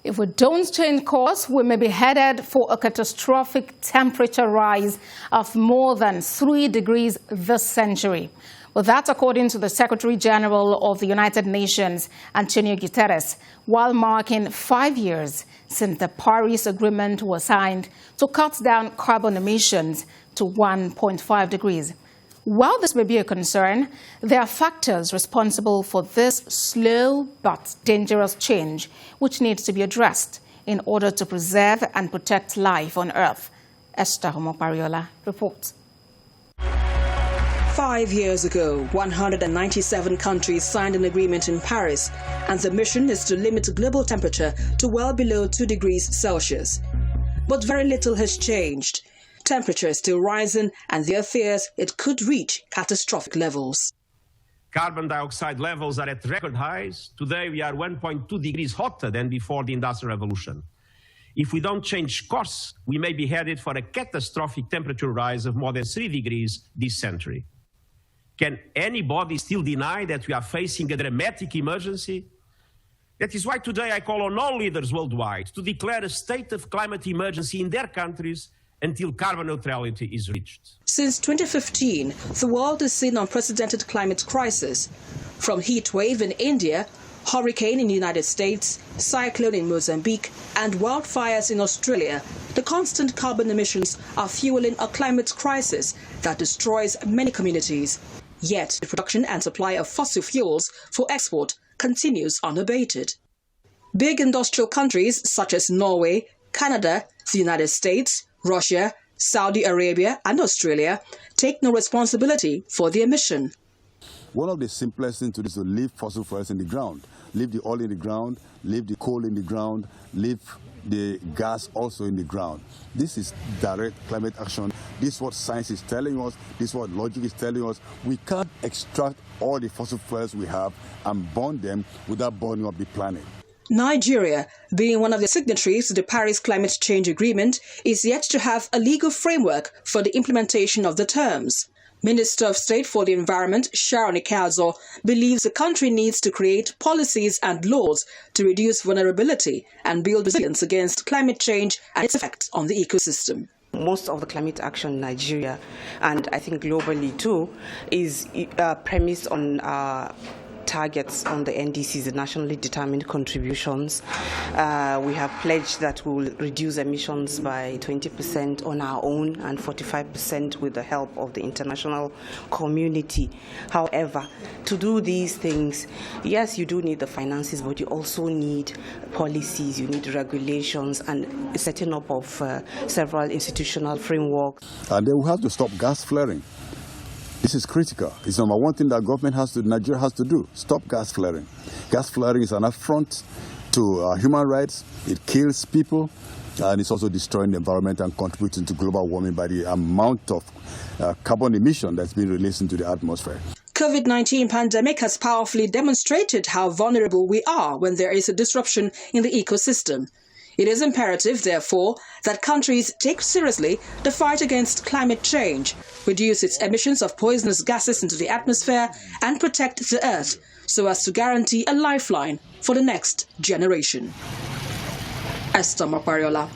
If we don't change course, we may be headed for a catastrophic temperature rise of more than 3 degrees this century. Well, that's according to the Secretary General of the United Nations, Antonio Guterres, while marking 5 years since the Paris Agreement was signed to cut down carbon emissions to 1.5 degrees. While this may be a concern, there are factors responsible for this slow but dangerous change which needs to be addressed in order to preserve and protect life on Earth. Esther Omopariola reports. 5 years ago, 197 countries signed an agreement in Paris, and the mission is to limit global temperature to well below 2 degrees Celsius. But very little has changed. Temperature is still rising, and there are fears it could reach catastrophic levels. Carbon dioxide levels are at record highs. Today we are 1.2 degrees hotter than before the Industrial Revolution. If we don't change course, we may be headed for a catastrophic temperature rise of more than 3 degrees this century. Can anybody still deny that we are facing a dramatic emergency? That is why today I call on all leaders worldwide to declare a state of climate emergency in their countries until carbon neutrality is reached. Since 2015, the world has seen unprecedented climate crisis. From heat wave in India, hurricane in the United States, cyclone in Mozambique, and wildfires in Australia, the constant carbon emissions are fueling a climate crisis that destroys many communities. Yet, the production and supply of fossil fuels for export continues unabated. Big industrial countries such as Norway, Canada, the United States, Russia, Saudi Arabia and Australia take no responsibility for the emission. One of the simplest things to do is to leave fossil fuels in the ground. Leave the oil in the ground, leave the coal in the ground, leave the gas also in the ground. This is direct climate action. This is what science is telling us. This is what logic is telling us. We can't extract all the fossil fuels we have and burn them without burning up the planet. Nigeria, being one of the signatories to the Paris Climate Change Agreement, is yet to have a legal framework for the implementation of the terms. Minister of State for the Environment, Sharon Ikazo, believes the country needs to create policies and laws to reduce vulnerability and build resilience against climate change and its effects on the ecosystem. Most of the climate action in Nigeria, and I think globally too, is premised on targets on the NDCs, the nationally determined contributions. We have pledged that we will reduce emissions by 20% on our own and 45% with the help of the international community. However, to do these things, yes, you do need the finances, but you also need policies, you need regulations and setting up of several institutional frameworks. And then we have to stop gas flaring. This is critical. It's number one thing that Nigeria has to do. Stop gas flaring. Gas flaring is an affront to human rights. It kills people, and it's also destroying the environment and contributing to global warming by the amount of carbon emission that's been released into the atmosphere. COVID-19 pandemic has powerfully demonstrated how vulnerable we are when there is a disruption in the ecosystem. It is imperative, therefore, that countries take seriously the fight against climate change, reduce its emissions of poisonous gases into the atmosphere, and protect the Earth so as to guarantee a lifeline for the next generation. Esther Omopariola.